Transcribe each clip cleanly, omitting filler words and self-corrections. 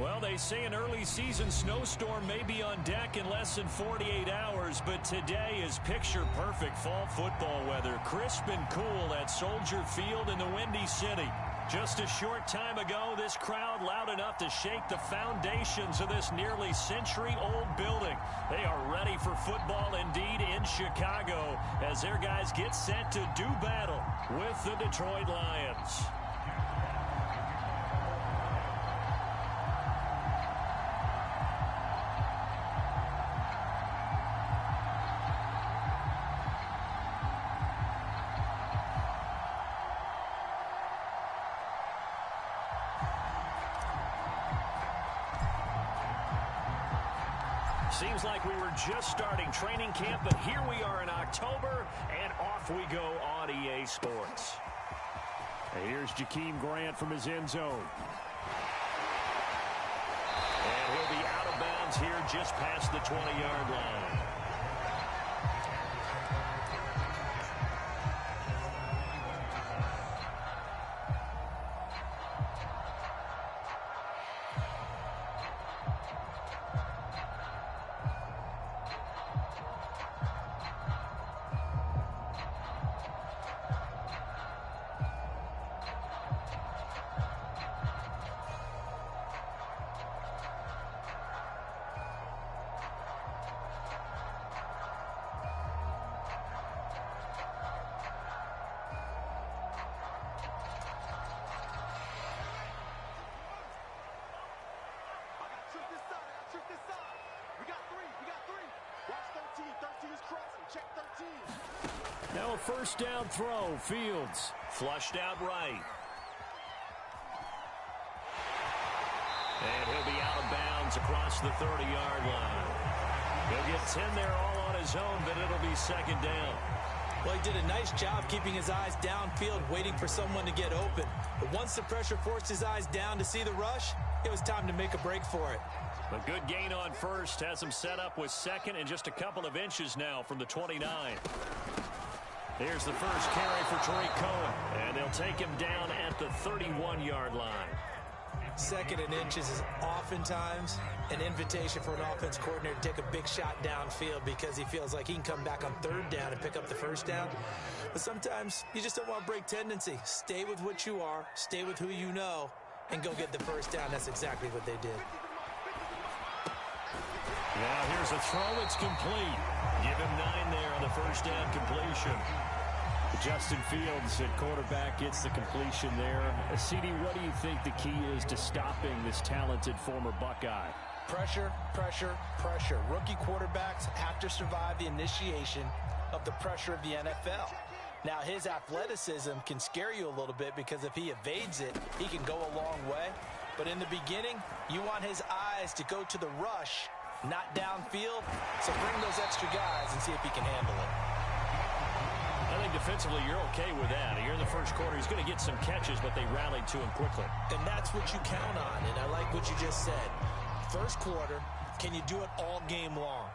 Well, they say an early season snowstorm may be on deck in less than 48 hours, but today is picture-perfect fall football weather. Crisp and cool at Soldier Field in the Windy City. Just a short time ago, this crowd loud enough to shake the foundations of this nearly century-old building. They are ready for football indeed in Chicago as their guys get set to do battle with the Detroit Lions. Seems like we were just starting training camp, but here we are in October, and off we go on EA Sports. And here's Jakeem Grant from his end zone. And he'll be out of bounds here just past the 20-yard line. Now a first down throw. Fields flushed out right. And he'll be out of bounds across the 30-yard line. He'll get 10 there all on his own, but it'll be second down. Well, he did a nice job keeping his eyes downfield, waiting for someone to get open. But once the pressure forced his eyes down to see the rush, it was time to make a break for it. A good gain on first has him set up with second and just a couple of inches now from the 29. Here's the first carry for Tariq Cohen, and they'll take him down at the 31-yard line. Second and inches is oftentimes an invitation for an offense coordinator to take a big shot downfield because he feels like he can come back on third down and pick up the first down. But sometimes you just don't want to break tendency. Stay with what you are, stay with who you know, and go get the first down. That's exactly what they did. Now here's a throw. It's complete. Give him 9 there on the first down completion. Justin Fields at quarterback gets the completion there. CD, what do you think the key is to stopping this talented former Buckeye? Pressure, pressure, pressure. Rookie quarterbacks have to survive the initiation of the pressure of the NFL. Now, his athleticism can scare you a little bit because if he evades it, he can go a long way. But in the beginning, you want his eyes to go to the rush, not downfield. So bring those extra guys and see if he can handle it. I think defensively you're okay with that. Here in the first quarter, he's going to get some catches, but they rallied to him quickly. And that's what you count on, and I like what you just said. First quarter, can you do it all game long?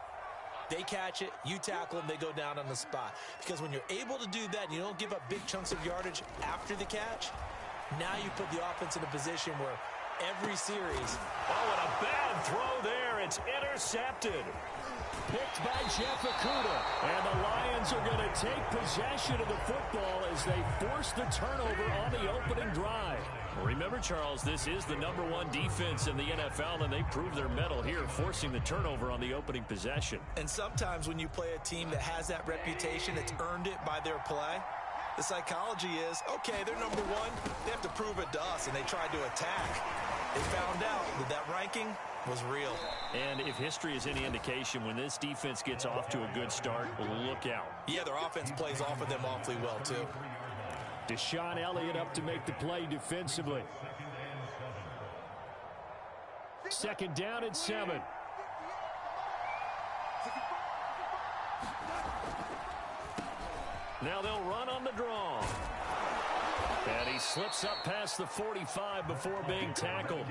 They catch it, you tackle them, they go down on the spot. Because when you're able to do that and you don't give up big chunks of yardage after the catch, now you put the offense in a position where every series... Oh, and a bad throw there. It's intercepted. Picked by Jeff Okudah. And the Lions are going to take possession of the football as they force the turnover on the opening drive. Remember, Charles, this is the #1 defense in the NFL, and they prove their mettle here, forcing the turnover on the opening possession. And sometimes when you play a team that has that reputation, that's earned it by their play, the psychology is, okay, they're #1. They have to prove it to us, and they tried to attack. They found out that that ranking was real. And if history is any indication, when this defense gets off to a good start, look out. Yeah, their offense plays off of them awfully well, too. Deshaun Elliott up to make the play defensively. Second down and 7. Now they'll run on the draw. And he slips up past the 45 before being tackled.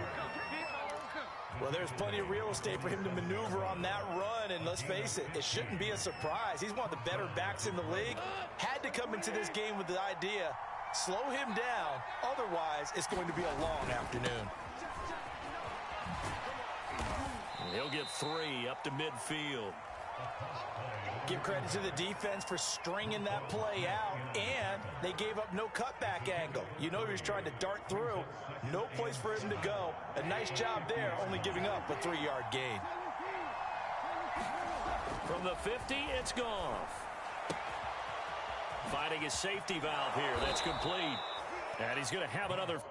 Well, there's plenty of real estate for him to maneuver on that run, and let's face it, it shouldn't be a surprise. He's one of the better backs in the league. Had to come into this game with the idea, slow him down, otherwise it's going to be a long afternoon. get 3 up to midfield. Give credit to the defense for stringing that play out, and they gave up no cutback angle. You know he was trying to dart through. No place for him to go. A nice job there, only giving up a 3-yard gain. From the 50, it's Goff. Finding his safety valve here. That's complete. And he's going to have another.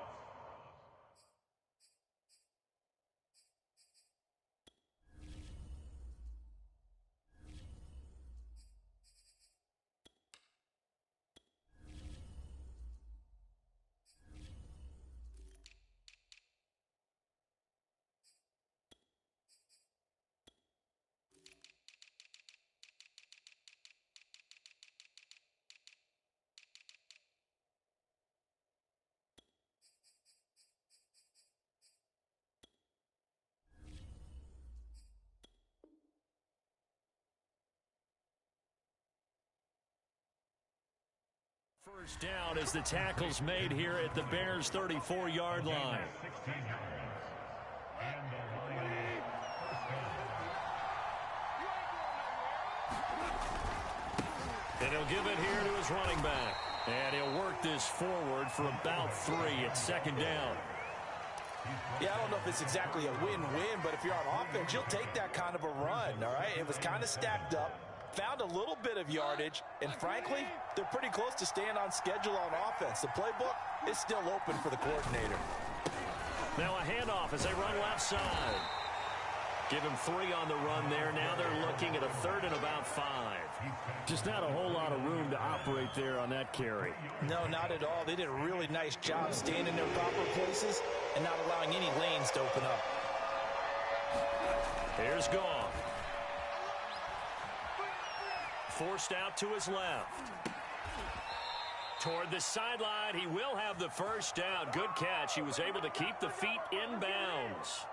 First down as the tackle's made here at the Bears' 34-yard line. And he'll give it here to his running back. And he'll work this forward for about 3 at second down. Yeah, I don't know if it's exactly a win-win, but if you're on offense, you'll take that kind of a run, all right? It was kind of stacked up. Found a little bit of yardage, and frankly, they're pretty close to staying on schedule on offense. The playbook is still open for the coordinator. Now a handoff as they run left side. Give him 3 on the run there. Now they're looking at a 3rd and about 5. Just not a whole lot of room to operate there on that carry. No, not at all. They did a really nice job staying in their proper places and not allowing any lanes to open up. Here's Goff. Forced out to his left. Toward the sideline, he will have the first down. Good catch. He was able to keep the feet in bounds.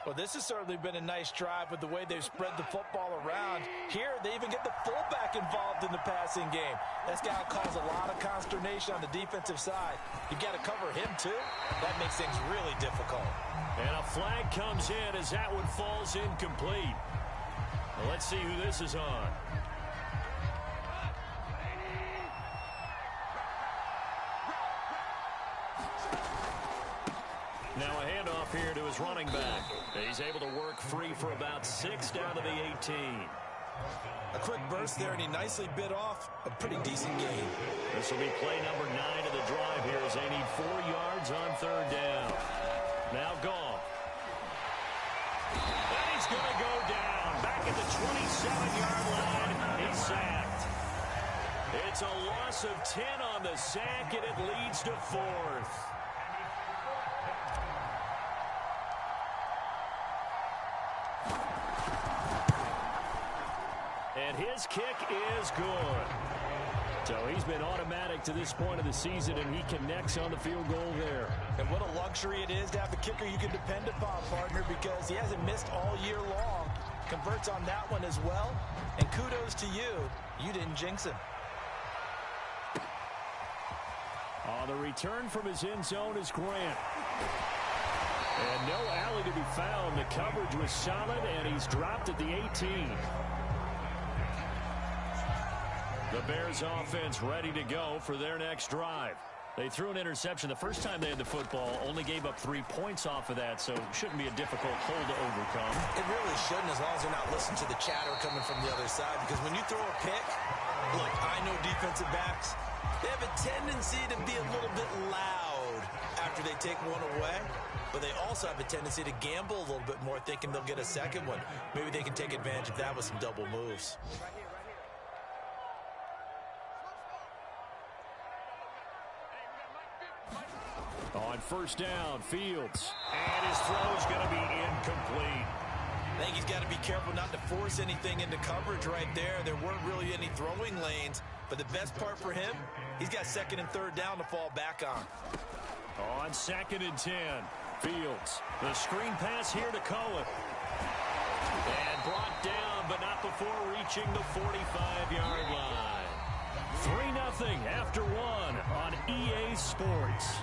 Well, this has certainly been a nice drive with the way they've spread the football around. Here, they even get the fullback involved in the passing game. That's got to cause a lot of consternation on the defensive side. You've got to cover him, too. That makes things really difficult. And a flag comes in as that one falls incomplete. Well, let's see who this is on. Now a handoff here to his running back. He's able to work free for about 6 down to the 18. A quick burst there, and he nicely bit off a pretty decent gain. This will be play number 9 of the drive here as they need 4 yards on 3rd down. Now Goff. And he's going to go down. Back at the 27-yard line. He's sacked. It's a loss of 10 on the sack, and it leads to 4th. And his kick is good. So he's been automatic to this point of the season, and he connects on the field goal there. And what a luxury it is to have a kicker you can depend upon, partner, because he hasn't missed all year long. Converts on that one as well. And kudos to you. You didn't jinx him. On the return from his end zone is Grant. And no alley to be found. The coverage was solid, and he's dropped at the 18. The Bears offense ready to go for their next drive. They threw an interception the first time they had the football, only gave up 3 points off of that, so shouldn't be a difficult hole to overcome. It really shouldn't, as long as they're not listening to the chatter coming from the other side, because when you throw a pick, look, I know defensive backs, they have a tendency to be a little bit loud after they take one away, but they also have a tendency to gamble a little bit more, thinking they'll get a second one. Maybe they can take advantage of that with some double moves. On first down, Fields. And his throw's going to be incomplete. I think he's got to be careful not to force anything into coverage right there. There weren't really any throwing lanes, but the best part for him, he's got 2nd and 3rd down to fall back on. On 2nd and 10, Fields. The screen pass here to Cohen. And brought down, but not before reaching the 45-yard line. 3-0 after 1 on EA Sports.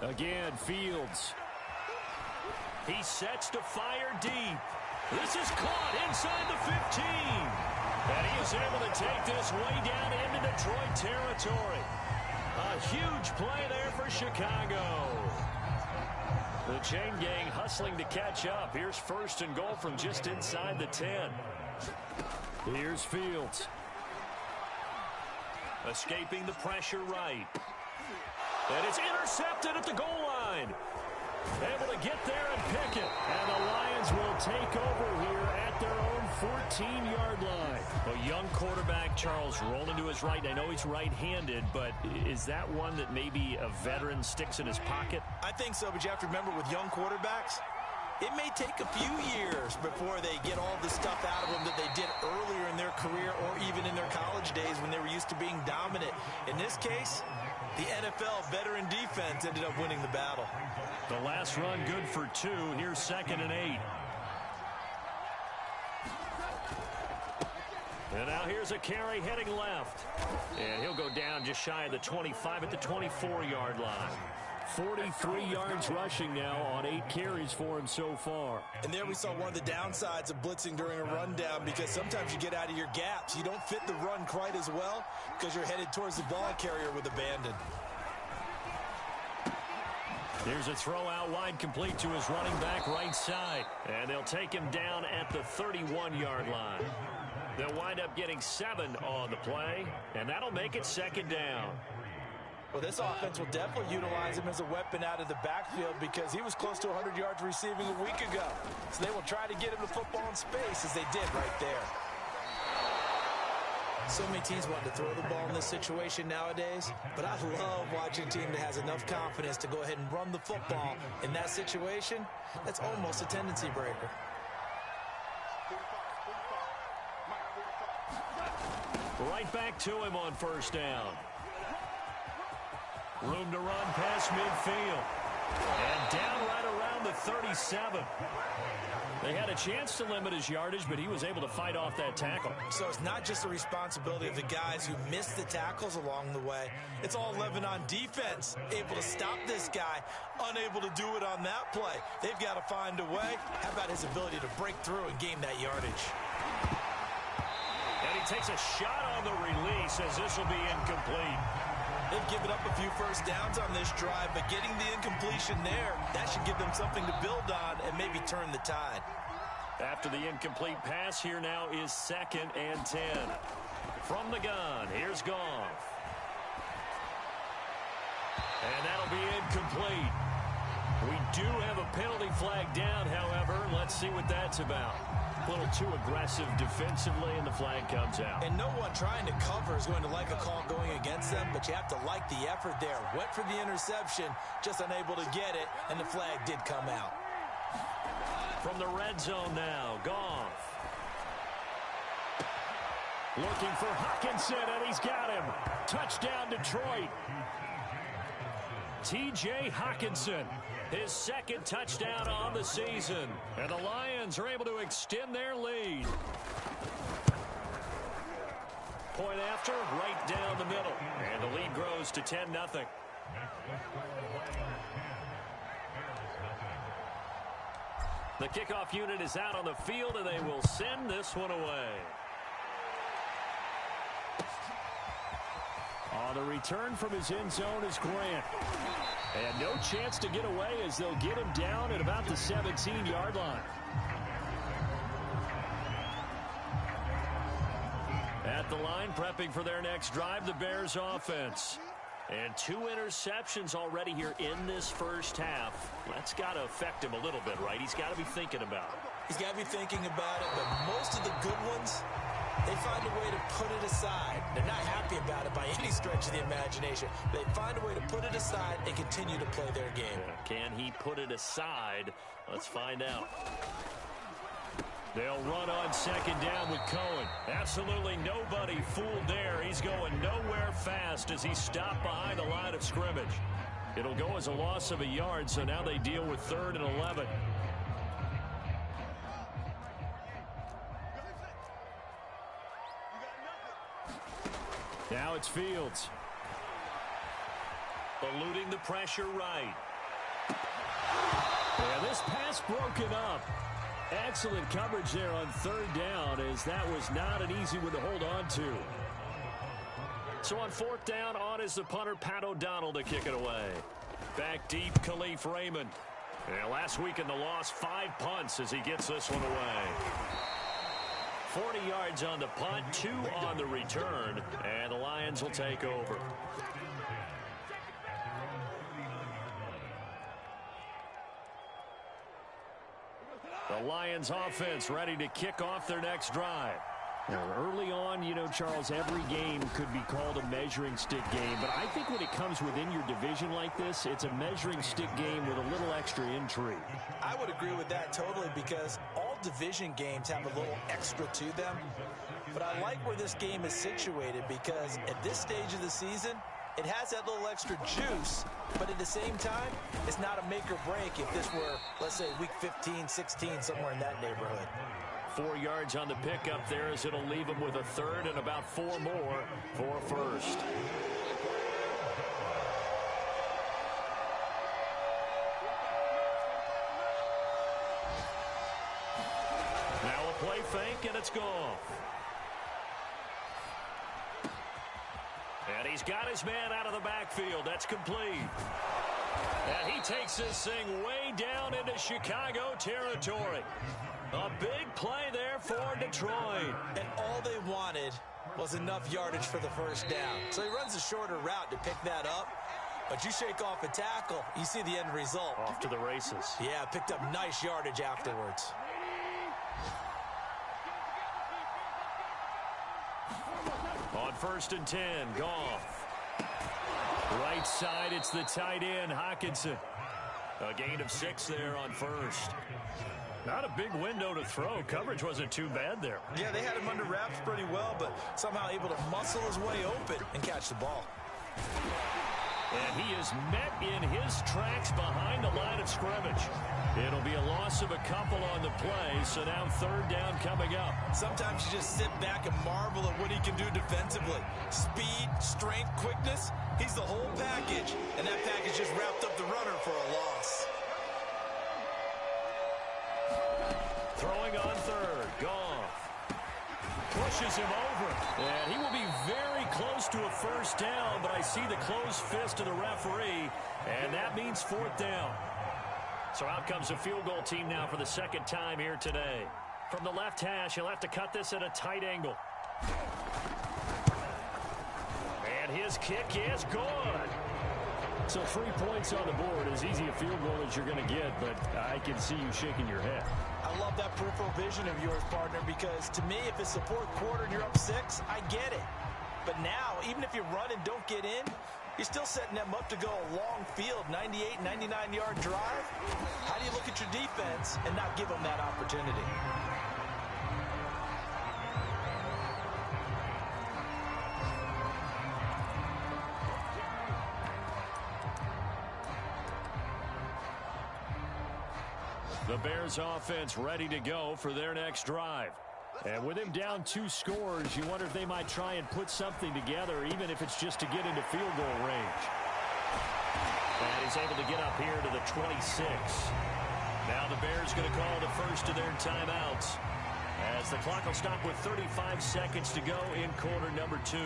Again, Fields. He sets to fire deep. This is caught inside the 15. And he is able to take this way down into Detroit territory. A huge play there for Chicago. The chain gang hustling to catch up. Here's first and goal from just inside the 10. Here's Fields. Escaping the pressure right. And it's intercepted at the goal line. Able to get there and pick it. And the Lions will take over here at their own 14-yard line. A young quarterback, Charles, rolling to his right. I know he's right-handed, but is that one that maybe a veteran sticks in his pocket? I think so, but you have to remember with young quarterbacks, it may take a few years before they get all the stuff out of them that they did earlier in their career or even in their college days when they were used to being dominant. In this case, the NFL veteran defense ended up winning the battle. The last run good for 2. Here's 2nd and 8. And now here's a carry heading left. And he'll go down just shy of the 25 at the 24-yard line. 43 yards rushing now on 8 carries for him so far. And there we saw one of the downsides of blitzing during a rundown, because sometimes you get out of your gaps. You don't fit the run quite as well because you're headed towards the ball carrier with abandon. Here's a throw out wide, complete to his running back right side. And they'll take him down at the 31-yard line. They'll wind up getting 7 on the play, and that'll make it 2nd down. Well, this offense will definitely utilize him as a weapon out of the backfield because he was close to 100 yards receiving a week ago. So they will try to get him the football in space as they did right there. So many teams want to throw the ball in this situation nowadays, but I love watching a team that has enough confidence to go ahead and run the football in that situation. That's almost a tendency breaker. Right back to him on 1st down. Room to run past midfield. And down right around the 37. They had a chance to limit his yardage, but he was able to fight off that tackle. So it's not just the responsibility of the guys who missed the tackles along the way. It's all 11 on defense, able to stop this guy, unable to do it on that play. They've got to find a way. How about his ability to break through and gain that yardage? And he takes a shot on the release as this will be incomplete. They've given up a few first downs on this drive, but getting the incompletion there, that should give them something to build on and maybe turn the tide. After the incomplete pass, here now is 2nd and 10. From the gun, here's Goff. And that'll be incomplete. We do have a penalty flag down, however. Let's see what that's about. A little too aggressive defensively, and the flag comes out. And no one trying to cover is going to like a call going against them, but you have to like the effort there. Went for the interception, just unable to get it, and the flag did come out. From the red zone now, Goff. Looking for Hockenson, and he's got him. Touchdown, Detroit. T.J. Hockenson, his 2nd touchdown on the season. And the Lions are able to extend their lead. Point after, right down the middle. And the lead grows to 10-0. The kickoff unit is out on the field, and they will send this one away. On the return from his end zone is Grant. And no chance to get away as they'll get him down at about the 17-yard line. At the line, prepping for their next drive, the Bears offense. And 2 interceptions already here in this first half. That's got to affect him a little bit, right? He's got to be thinking about it. He's got to be thinking about it, but most of the good ones, they find a way to put it aside. They're not happy about it by any stretch of the imagination. They find a way to put it aside and continue to play their game. Can he put it aside? Let's find out. They'll run on 2nd down with Cohen. Absolutely nobody fooled there. He's going nowhere fast as he's stopped behind the line of scrimmage. It'll go as a loss of a yard, so now they deal with 3rd and 11. Now it's Fields. Eluding the pressure right. And this pass broken up. Excellent coverage there on third down, as that was not an easy one to hold on to. So on fourth down, on is the punter, Pat O'Donnell, to kick it away. Back deep, Khalif Raymond. And last week in the loss, 5 punts as he gets this one away. 40 yards on the punt, 2 on the return, and the Lions will take over. The Lions offense ready to kick off their next drive. Now, early on, you know, Charles, every game could be called a measuring stick game. But I think when it comes within your division like this, it's a measuring stick game with a little extra intrigue. I would agree with that totally, because all division games have a little extra to them. But I like where this game is situated, because at this stage of the season, it has that little extra juice, but at the same time, it's not a make or break if this were, let's say, week 15, 16, somewhere in that neighborhood. 4 yards on the pickup there, as it'll leave him with a third and about 4 more for first. Now a play fake, and it's gone. And he's got his man out of the backfield. That's complete. And he takes this thing way down into Chicago territory. A big play there for Detroit. And all they wanted was enough yardage for the first down. So he runs a shorter route to pick that up. But you shake off a tackle, you see the end result. Off to the races. Yeah, picked up nice yardage afterwards. On 1st and 10, Goff. Right side, it's the tight end, Hockenson. A gain of 6 there on first. Not a big window to throw. Coverage wasn't too bad there. Yeah, they had him under wraps pretty well, but somehow able to muscle his way open and catch the ball. And he is met in his tracks behind the line of scrimmage. It'll be a loss of a couple on the play, so now 3rd down coming up. Sometimes you just sit back and marvel at what he can do defensively. Speed, strength, quickness, he's the whole package. And that package just wrapped up the runner for a loss. Throwing on 3rd, Goff. Pushes him over. And he will be very close to a first down, but I see the closed fist of the referee, and that means 4th down. So out comes the field goal team now for the 2nd time here today. From the left hash, he'll have to cut this at a tight angle. And his kick is good. So 3 points on the board, as easy a field goal as you're going to get, but I can see you shaking your head. I love that peripheral vision of yours, partner, because to me, if it's the 4th quarter and you're up 6, I get it. But now, even if you run and don't get in, you're still setting them up to go a long field, 98, 99-yard drive. How do you look at your defense and not give them that opportunity? The Bears offense ready to go for their next drive. And with him down 2 scores, you wonder if they might try and put something together, even if it's just to get into field goal range. And he's able to get up here to the 26. Now the Bears going to call the first of their timeouts, as the clock will stop with 35 seconds to go in quarter number 2.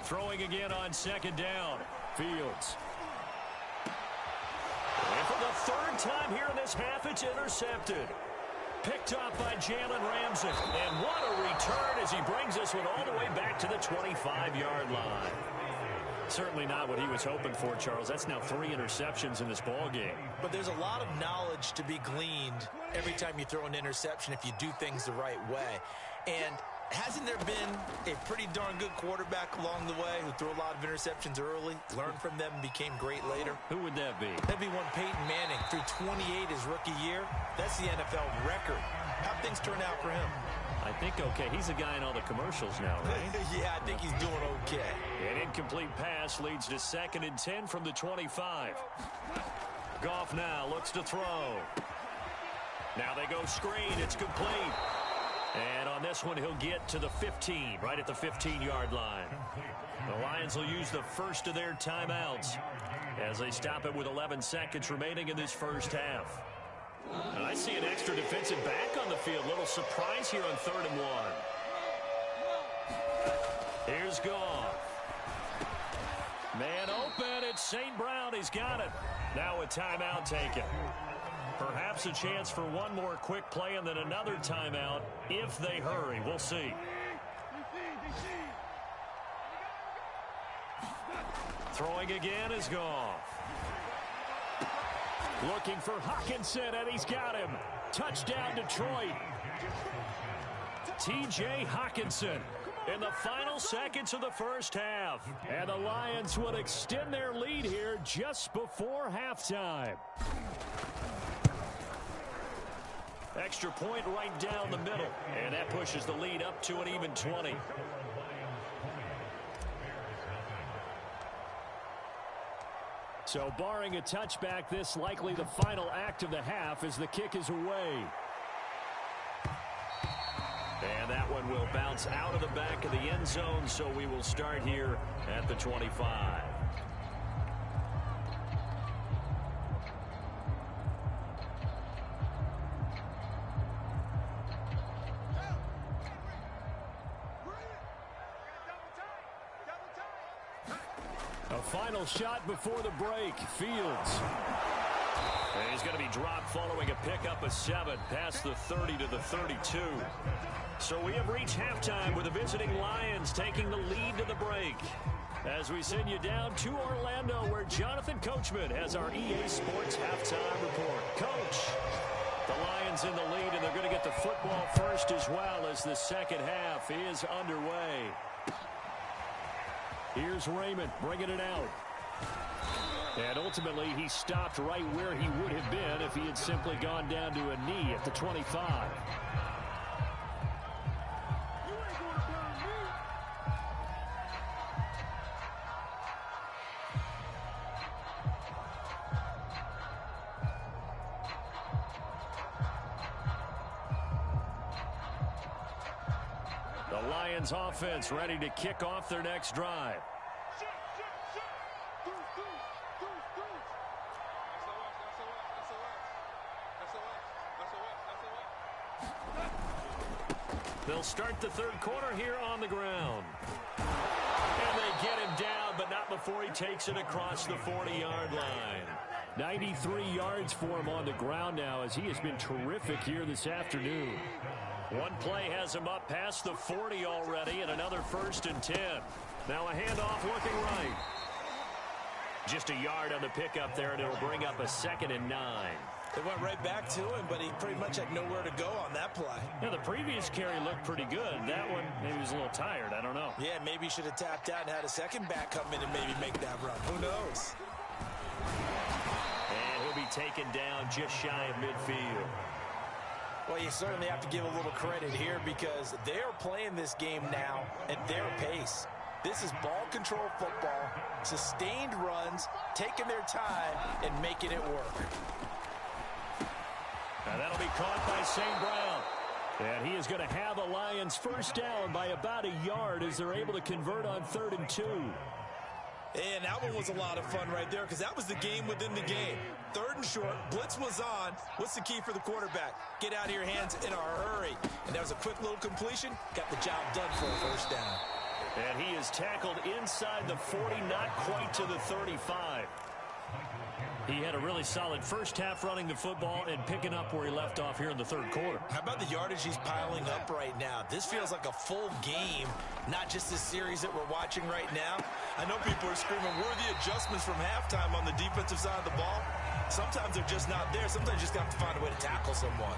Throwing again on 2nd down. Fields. And for the 3rd time here in this half, it's intercepted. Picked up by Jalen Ramsey. And what a return as he brings this one all the way back to the 25-yard line. Certainly not what he was hoping for, Charles. That's now 3 interceptions in this ball game. But there's a lot of knowledge to be gleaned every time you throw an interception if you do things the right way. And hasn't there been a pretty darn good quarterback along the way who threw a lot of interceptions early, learned from them, and became great later? Who would that be? That'd be one Peyton Manning. Threw 28 his rookie year. That's the NFL record. How'd things turn out for him? I think okay. He's the guy in all the commercials now, right? Yeah, I think he's doing okay. An incomplete pass leads to 2nd and 10 from the 25. Goff now looks to throw. Now they go screen. It's complete. And on this one, he'll get to the 15, right at the 15-yard line. The Lions will use the first of their timeouts as they stop it with 11 seconds remaining in this first half. And I see an extra defensive back on the field. Little surprise here on 3rd and 1. Here's Goff. Man open. It's St. Brown. He's got it. Now a timeout taken. Perhaps a chance for one more quick play and then another timeout if they hurry. We'll see. Throwing again is Goff. Looking for Hockenson, and he's got him. Touchdown, Detroit. T.J. Hockenson in the final seconds of the first half. And the Lions will extend their lead here just before halftime. Extra point right down the middle. And that pushes the lead up to an even 20. So barring a touchback, this likely the final act of the half as the kick is away. And that one will bounce out of the back of the end zone, so we will start here at the 25. A final shot before the break. Fields. And he's going to be dropped following a pickup of 7 past the 30 to the 32. So we have reached halftime with the visiting Lions taking the lead to the break. As we send you down to Orlando where Jonathan Coachman has our EA Sports halftime report. Coach, the Lions in the lead, and they're going to get the football first as well as the second half is underway. Here's Raymond bringing it out. And ultimately, he stopped right where he would have been if he had simply gone down to a knee at the 25. The Lions offense ready to kick off their next drive. They'll start the third quarter here on the ground. And they get him down, but not before he takes it across the 40-yard line. 93 yards for him on the ground now as he has been terrific here this afternoon. One play has him up past the 40 already, and another 1st and 10. Now a handoff looking right. Just a yard on the pickup there, and it'll bring up a 2nd and 9. They went right back to him, but he pretty much had nowhere to go on that play. Yeah, the previous carry looked pretty good. That one, maybe he was a little tired. I don't know. Yeah, maybe he should have tapped out and had a second back come in and maybe make that run. Who knows? And he'll be taken down just shy of midfield. Well, you certainly have to give a little credit here because they are playing this game now at their pace. This is ball control football, sustained runs, taking their time, and making it work. Now that'll be caught by St. Brown. And he is going to have the Lions first down by about a yard as they're able to convert on 3rd and 2. And that one was a lot of fun right there because that was the game within the game. 3rd and short, blitz was on. What's the key for the quarterback? Get out of your hands in a hurry. And that was a quick little completion. Got the job done for a first down. And he is tackled inside the 40, not quite to the 35. He had a really solid first half running the football and picking up where he left off here in the third quarter. How about the yardage he's piling up right now? This feels like a full game, not just this series that we're watching right now. I know people are screaming, worthy adjustments from halftime on the defensive side of the ball. Sometimes they're just not there. Sometimes you just have to find a way to tackle someone.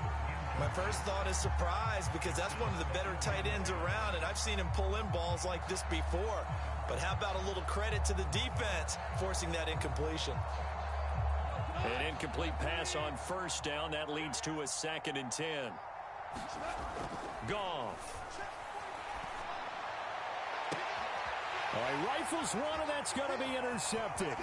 My first thought is surprise because that's one of the better tight ends around, and I've seen him pull in balls like this before. But how about a little credit to the defense forcing that incompletion? An incomplete pass on first down. That leads to a 2nd and 10. Goff. He rifles one, and that's going to be intercepted.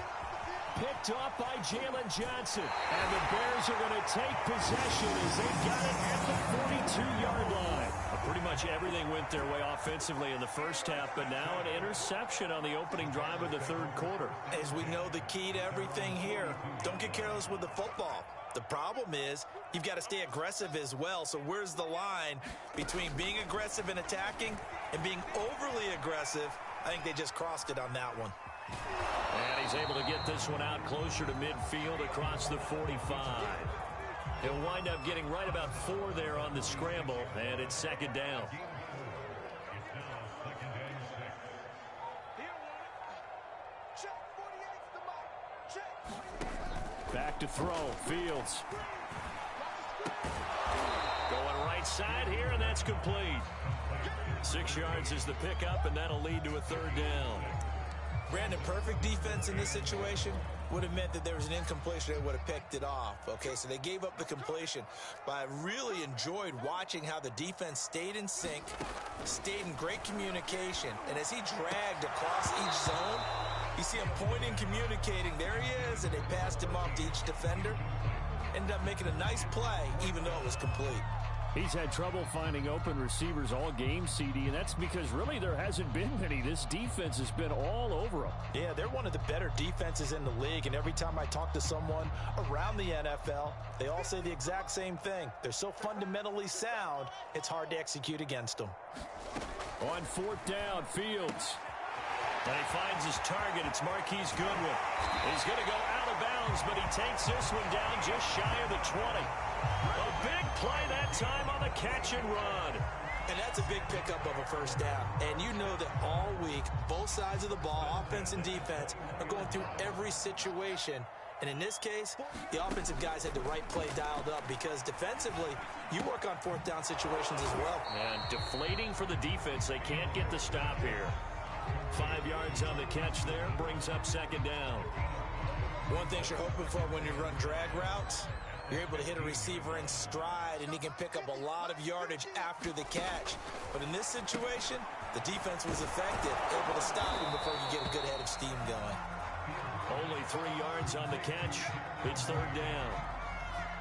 Picked off by Jalen Johnson. And the Bears are going to take possession as they got it at the 42-yard line. A Pretty much everything went their way offensively in the first half, but now an interception on the opening drive of the third quarter. As we know, the key to everything here, don't get careless with the football. The problem is you've got to stay aggressive as well. So where's the line between being aggressive and attacking and being overly aggressive? I think they just crossed it on that one. And he's able to get this one out closer to midfield across the 45. He'll wind up getting right about 4 there on the scramble, and it's second down. Back to throw, Fields. Going right side here, and that's complete. 6 yards is the pickup, and that'll lead to a third down. Brandon, perfect defense in this situation would have meant that there was an incompletion. They would have picked it off. Okay, so they gave up the completion. But I really enjoyed watching how the defense stayed in sync, stayed in great communication. And as he dragged across each zone, you see him pointing, communicating. There he is, and they passed him off to each defender. Ended up making a nice play, even though it was complete. He's had trouble finding open receivers all game, CD, and that's because really there hasn't been many. This defense has been all over him. Yeah, they're one of the better defenses in the league, and every time I talk to someone around the NFL, they all say the exact same thing. They're so fundamentally sound, it's hard to execute against them. On fourth down, Fields. And he finds his target. It's Marquise Goodwin. He's going to go out of bounds, but he takes this one down just shy of the 20. A big play that time on the catch and run. And that's a big pickup of a first down. And you know that all week, both sides of the ball, offense and defense, are going through every situation. And in this case, the offensive guys had the right play dialed up because defensively, you work on fourth down situations as well. And deflating for the defense. They can't get the stop here. 5 yards on the catch there, brings up second down. One thing you're hoping for when you run drag routes, you're able to hit a receiver in stride, and he can pick up a lot of yardage after the catch. But in this situation, the defense was effective, able to stop him before you get a good head of steam going. Only 3 yards on the catch. It's third down.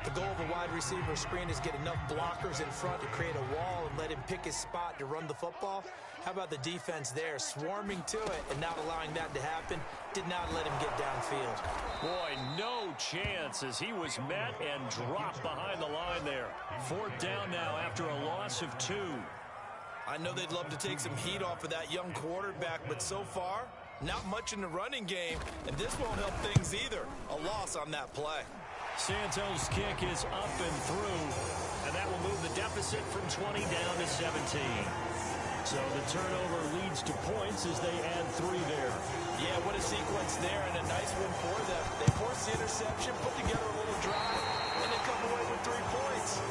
The goal of a wide receiver screen is get enough blockers in front to create a wall and let him pick his spot to run the football. How about the defense there, swarming to it and not allowing that to happen? Did not let him get downfield. Boy, no chance as he was met and dropped behind the line there. Fourth down now after a loss of 2. I know they'd love to take some heat off of that young quarterback, but so far, not much in the running game, and this won't help things either. A loss on that play. Santos' kick is up and through, and that will move the deficit from 20 down to 17. So the turnover leads to points as they add 3 there. Yeah, what a sequence there, and a nice win for them. They force the interception, put together a little drive, and they come away with 3 points.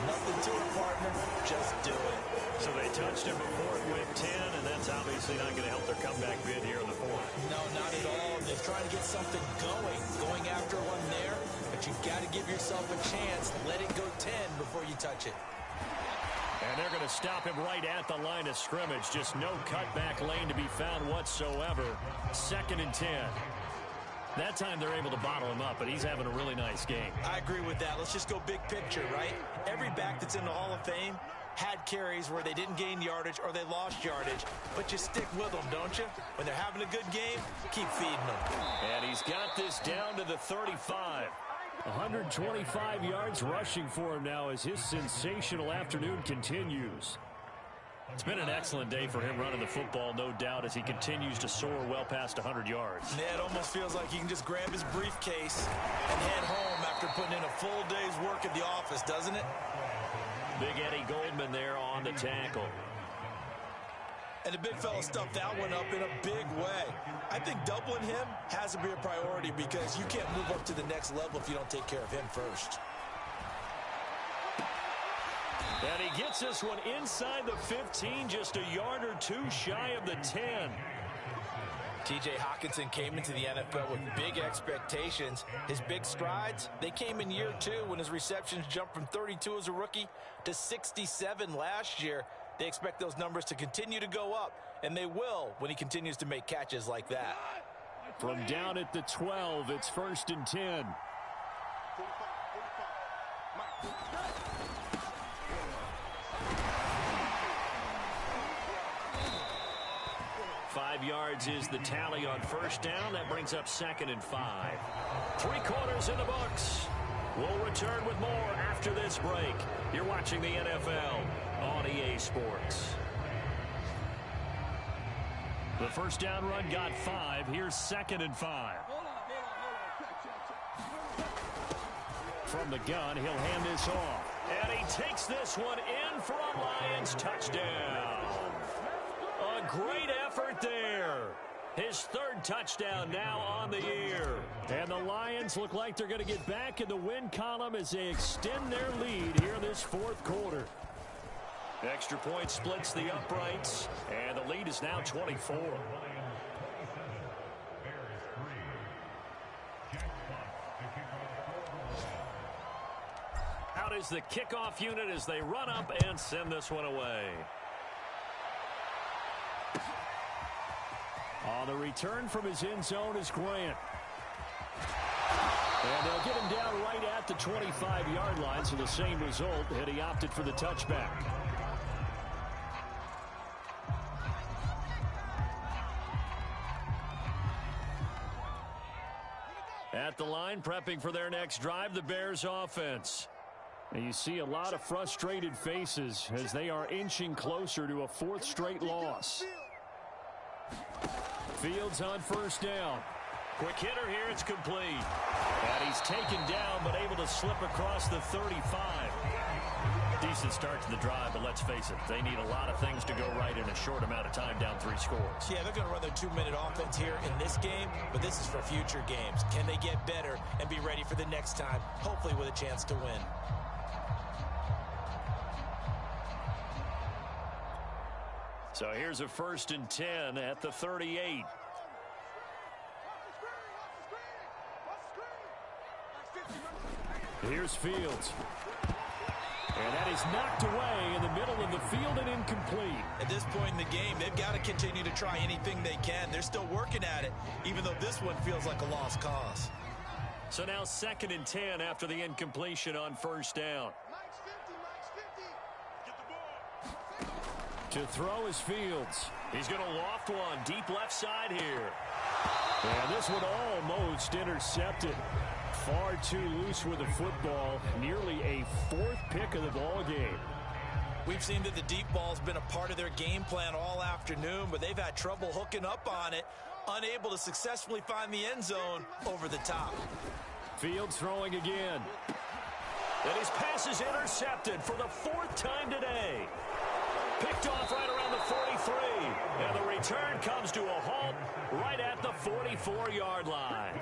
Nothing to it, partner. Just do it. So they touched him before it went 10, and that's obviously not going to help their comeback bid here in the fourth. No, not at all. They're trying to get something going after one there, but you've got to give yourself a chance. Let it go 10 before you touch it. And they're going to stop him right at the line of scrimmage. Just no cutback lane to be found whatsoever. Second and 10. That time they're able to bottle him up, but he's having a really nice game. I agree with that. Let's just go big picture, right? Every back that's in the Hall of Fame had carries where they didn't gain yardage or they lost yardage, but you stick with them, don't you? When they're having a good game, keep feeding them. And he's got this down to the 35. 125 yards rushing for him now as his sensational afternoon continues. It's been an excellent day for him running the football, no doubt, as he continues to soar well past 100 yards. Yeah, it almost feels like he can just grab his briefcase and head home after putting in a full day's work at the office, doesn't it? Big Eddie Goldman there on the tackle. And the big fella stuffed that one up in a big way. I think doubling him has to be a priority because you can't move up to the next level if you don't take care of him first. And he gets this one inside the 15, just a yard or 2 shy of the 10. T.J. Hockenson came into the NFL with big expectations. His big strides, they came in year 2 when his receptions jumped from 32 as a rookie to 67 last year. They expect those numbers to continue to go up, and they will when he continues to make catches like that. From down at the 12, it's first and 10. 5 yards is the tally on first down. That brings up 2nd and 5. 3 quarters in the books. We'll return with more after this break. You're watching the NFL on EA Sports. The first down run got 5. Here's 2nd and 5. From the gun, he'll hand this off. And he takes this one in for a Lions touchdown. A great effort there. His 3rd touchdown now on the year. And the Lions look like they're going to get back in the win column as they extend their lead here in this 4th quarter. Extra point splits the uprights, and the lead is now 24. Out is the kickoff unit as they run up and send this one away. On the return from his end zone is Grant. And they'll get him down right at the 25-yard line, so the same result, and he opted for the touchback. At the line, prepping for their next drive, the Bears offense. And you see a lot of frustrated faces as they are inching closer to a 4th straight loss. Fields on first down. Quick hitter here, it's complete. And he's taken down, but able to slip across the 35. Decent start to the drive, but let's face it, they need a lot of things to go right in a short amount of time, down 3 scores. Yeah, they're going to run their 2-minute offense here in this game, but this is for future games. Can they get better and be ready for the next time, hopefully with a chance to win? So here's a 1st and 10 at the 38. Here's Fields. And that is knocked away in the middle of the field and incomplete. At this point in the game, they've got to continue to try anything they can. They're still working at it, even though this one feels like a lost cause. So now 2nd and 10 after the incompletion on first down. To throw is Fields. He's going to loft one deep left side here. And this one almost intercepted. Far too loose with the football. Nearly a 4th pick of the ball game. We've seen that the deep ball's been a part of their game plan all afternoon, but they've had trouble hooking up on it, unable to successfully find the end zone over the top. Fields throwing again. And his pass is intercepted for the 4th time today. Picked off right around the 43. And the return comes to a halt right at the 44-yard line.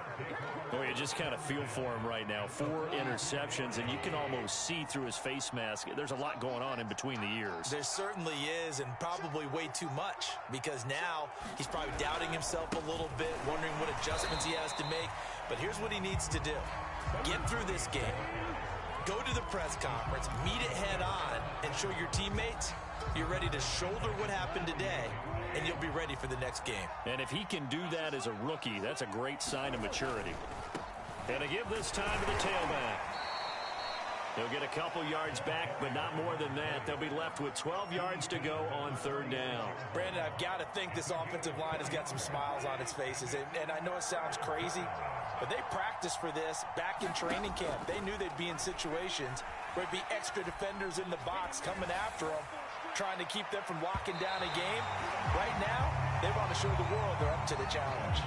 Boy, you just kind of feel for him right now. 4 interceptions, and you can almost see through his face mask. There's a lot going on in between the ears. There certainly is, and probably way too much, because now he's probably doubting himself a little bit, wondering what adjustments he has to make. But here's what he needs to do. Get through this game. Go to the press conference, meet it head on, and show your teammates you're ready to shoulder what happened today, and you'll be ready for the next game. And if he can do that as a rookie, that's a great sign of maturity. And to give this time to the tailback. He'll get a couple yards back, but not more than that. They'll be left with 12 yards to go on 3rd down. Brandon, I've got to think this offensive line has got some smiles on its faces. And I know it sounds crazy, but they practiced for this back in training camp. They knew they'd be in situations where there'd be extra defenders in the box coming after them, trying to keep them from locking down a game. Right now, they want to show the world they're up to the challenge.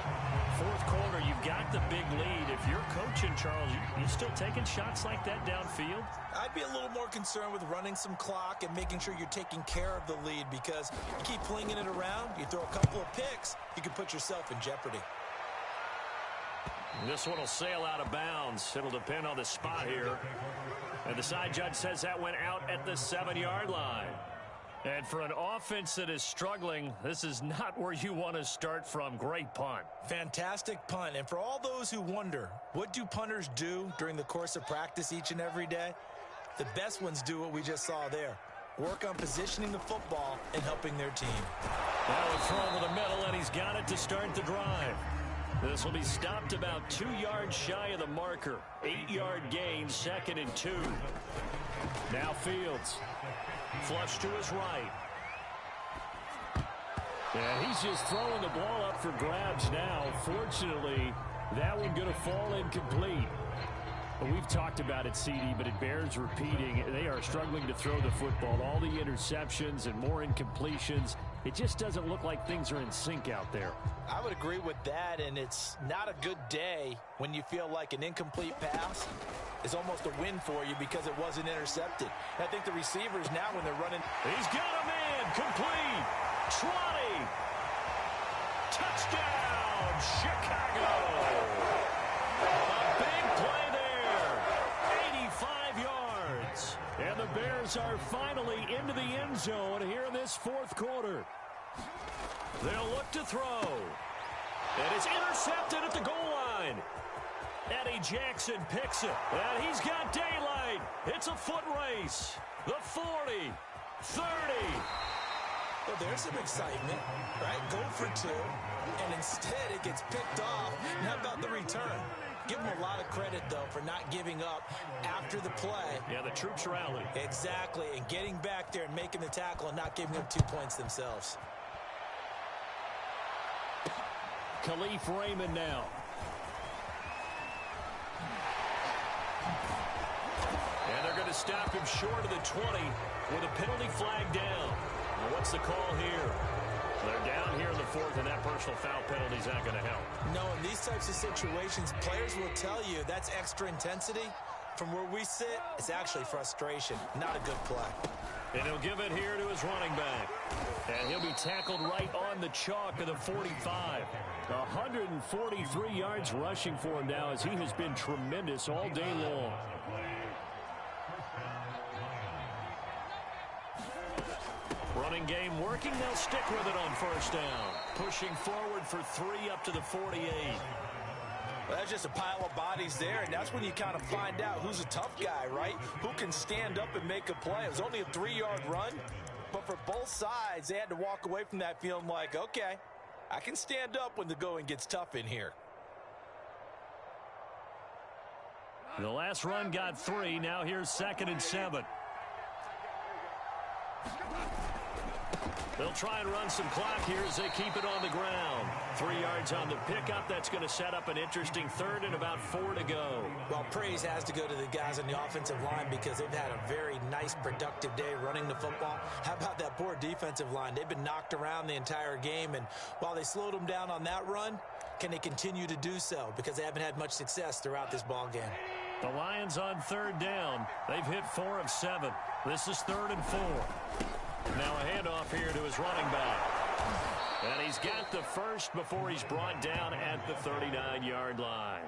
4th quarter, you've got the big lead. If you're coaching, Charles, you still taking shots like that downfield? I'd be a little more concerned with running some clock and making sure you're taking care of the lead, because you keep flinging it around, you throw a couple of picks, you can put yourself in jeopardy. This one will sail out of bounds. It'll depend on the spot here. And the side judge says that went out at the 7-yard line. And for an offense that is struggling, this is not where you want to start from. Great punt. Fantastic punt. And for all those who wonder, what do punters do during the course of practice each and every day? The best ones do what we just saw there. Work on positioning the football and helping their team. Now a throw to the middle, and he's got it to start the drive. This will be stopped about 2 yards shy of the marker. 8-yard gain, 2nd and 2. Now Fields. Flush to his right. Yeah, he's just throwing the ball up for grabs now. Fortunately, that one going to fall incomplete. But we've talked about it, CD, but it bears repeating. They are struggling to throw the football. All the interceptions and more incompletions. It just doesn't look like things are in sync out there. I would agree with that, and it's not a good day when you feel like an incomplete pass is almost a win for you because it wasn't intercepted. I think the receivers now when they're running. He's got a man, complete. 20. Touchdown, Chicago. A big play there. 85 yards. And the Bears are finally into the end zone here in this fourth quarter. They'll look to throw. And it's intercepted at the goal line. Eddie Jackson picks it. And he's got daylight. It's a foot race. The 40, 30. Well, there's some excitement, right? Go for two, and instead it gets picked off. And how about the return? Give them a lot of credit, though, for not giving up after the play. Yeah, the troops rallied. Exactly, and getting back there and making the tackle and not giving up 2 points themselves. Khalif Raymond now. And they're going to stop him short of the 20 with a penalty flag down. Well, what's the call here? They're down here in the fourth, and that personal foul penalty is not going to help. No, in these types of situations, players will tell you that's extra intensity. From where we sit, it's actually frustration, not a good play. And he'll give it here to his running back. And he'll be tackled right on the chalk of the 45. 143 yards rushing for him now as he has been tremendous all day long. Running game working. They'll stick with it on first down. Pushing forward for 3 up to the 48. Well, that's just a pile of bodies there, and that's when you kind of find out who's a tough guy, right? Who can stand up and make a play. It was only a 3-yard run, but for both sides, they had to walk away from that feeling like, okay, I can stand up when the going gets tough in here. The last run got 3. Now here's 2nd and 7. They'll try and run some clock here as they keep it on the ground. 3 yards on the pickup. That's going to set up an interesting third and about 4 to go. Well, praise has to go to the guys on the offensive line because they've had a very nice, productive day running the football. How about that poor defensive line? They've been knocked around the entire game, and while they slowed them down on that run, can they continue to do so? Because they haven't had much success throughout this ball game. The Lions on 3rd down. They've hit 4 of 7. This is 3rd and 4. Now a handoff here to his running back. And he's got the first before he's brought down at the 39-yard line.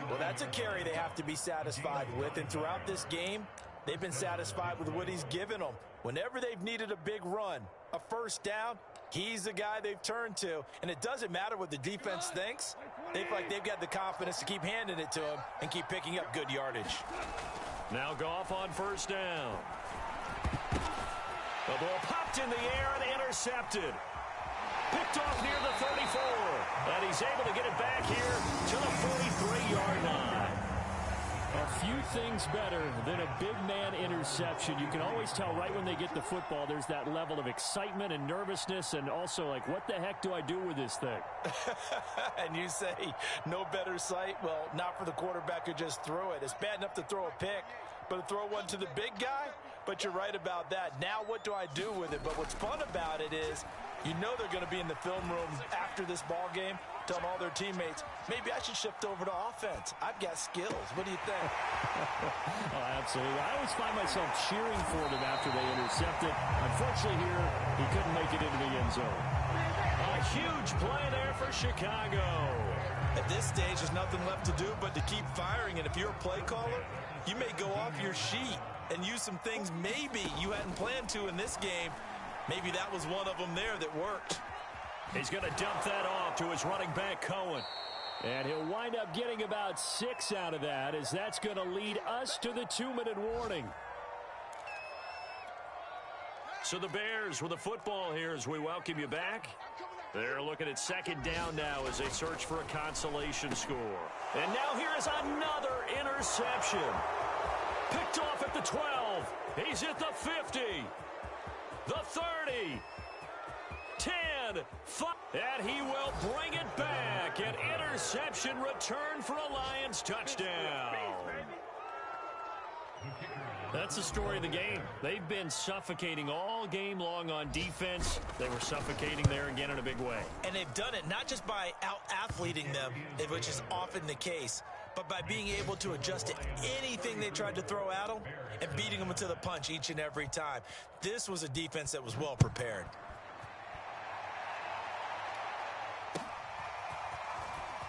Well, that's a carry they have to be satisfied with. And throughout this game, they've been satisfied with what he's given them. Whenever they've needed a big run, a first down, he's the guy they've turned to. And it doesn't matter what the defense thinks. They feel like they've got the confidence to keep handing it to him and keep picking up good yardage. Now Goff on first down. The ball popped in the air and intercepted. Picked off near the 34. And he's able to get it back here to the 43-yard line. A few things better than a big man interception. You can always tell right when they get the football, there's that level of excitement and nervousness and also like, what the heck do I do with this thing? And you say, no better sight? Well, not for the quarterback who just threw it. It's bad enough to throw a pick, but to throw one to the big guy? But you're right about that. Now what do I do with it? But what's fun about it is you know they're going to be in the film room after this ball game telling all their teammates, maybe I should shift over to offense. I've got skills. What do you think? Oh, absolutely. I always find myself cheering for them after they intercept it. Unfortunately here, he couldn't make it into the end zone. A huge play there for Chicago. At this stage, there's nothing left to do but to keep firing. And if you're a play caller, you may go off your sheet and use some things maybe you hadn't planned to in this game. Maybe that was one of them there that worked. He's going to dump that off to his running back, Cohen. And he'll wind up getting about 6 out of that, as that's going to lead us to the 2-minute warning. So the Bears with the football here as we welcome you back. They're looking at 2nd down now as they search for a consolation score. And now here is another interception. Picked off at the 12. He's at the 50. The 30. 10, 5, and he will bring it back. An interception return for a Lions touchdown. That's the story of the game. They've been suffocating all game long on defense. They were suffocating there again in a big way. And they've done it not just by out-athleting them, which is often the case, but by being able to adjust to anything they tried to throw at them and beating them to the punch each and every time. This was a defense that was well prepared.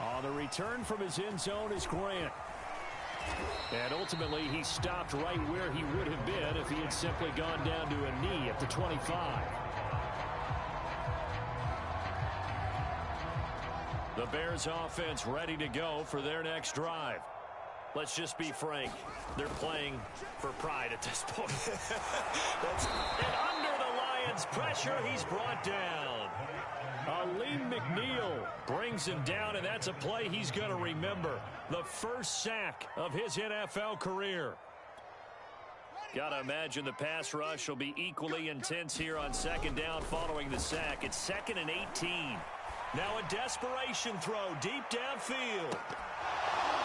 On the return from his end zone is Grant. And ultimately, he stopped right where he would have been if he had simply gone down to a knee at the 25. The Bears offense ready to go for their next drive. Let's just be frank. They're playing for pride at this point. And under the Lions' pressure, he's brought down. Aleem McNeil brings him down, and that's a play he's going to remember. The first sack of his NFL career. Got to imagine the pass rush will be equally intense here on second down following the sack. It's 2nd and 18. Now a desperation throw deep downfield.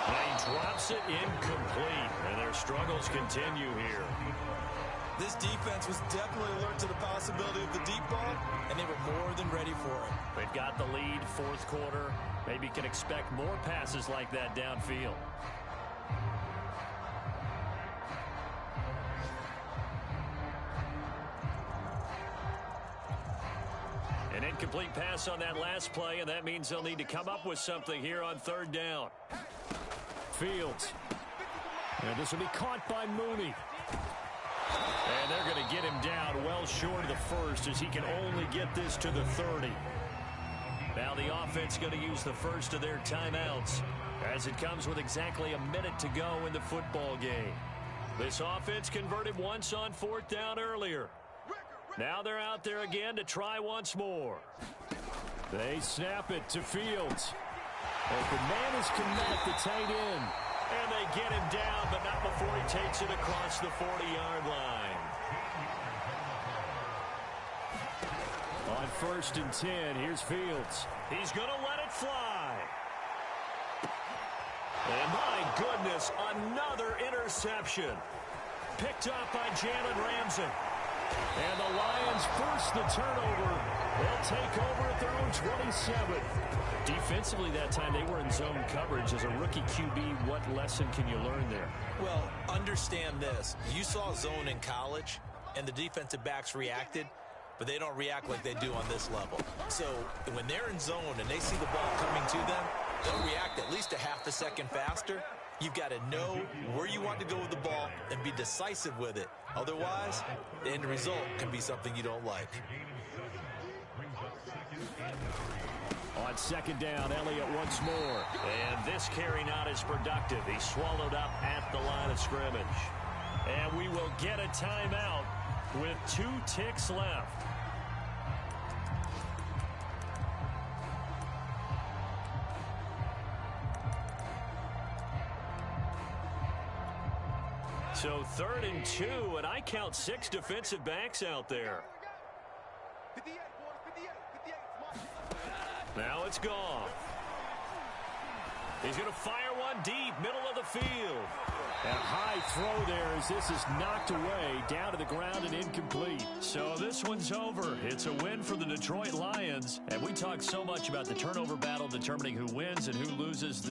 And he drops it incomplete, and their struggles continue here. This defense was definitely alert to the possibility of the deep ball, and they were more than ready for it. They've got the lead, fourth quarter. Maybe can expect more passes like that downfield. An incomplete pass on that last play, and that means they'll need to come up with something here on third down. Fields. And this will be caught by Mooney. And they're going to get him down well short of the first as he can only get this to the 30. Now the offense going to use the first of their timeouts as it comes with exactly a minute to go in the football game. This offense converted once on fourth down earlier. Now they're out there again to try once more. They snap it to Fields. But the man is Kmet, the tight end. And they get him down, but not before he takes it across the 40-yard line. On 1st and 10, here's Fields. He's going to let it fly. And my goodness, another interception. Picked up by Jalen Ramsey. And the Lions force the turnover. They'll take over at their own 27. Defensively that time, they were in zone coverage. As a rookie QB, what lesson can you learn there? Well, understand this. You saw zone in college, and the defensive backs reacted, but they don't react like they do on this level. So when they're in zone and they see the ball coming to them, they'll react at least a half a second faster. You've got to know where you want to go with the ball and be decisive with it. Otherwise, the end result can be something you don't like. On second down, Elliott once more. And this carry not as productive. He's swallowed up at the line of scrimmage. And we will get a timeout with 2 ticks left. So 3rd and 2, and I count 6 defensive backs out there. Now it's gone. He's going to fire one deep, middle of the field. And a high throw there as this is knocked away, down to the ground and incomplete. So this one's over. It's a win for the Detroit Lions. And we talk so much about the turnover battle determining who wins and who loses.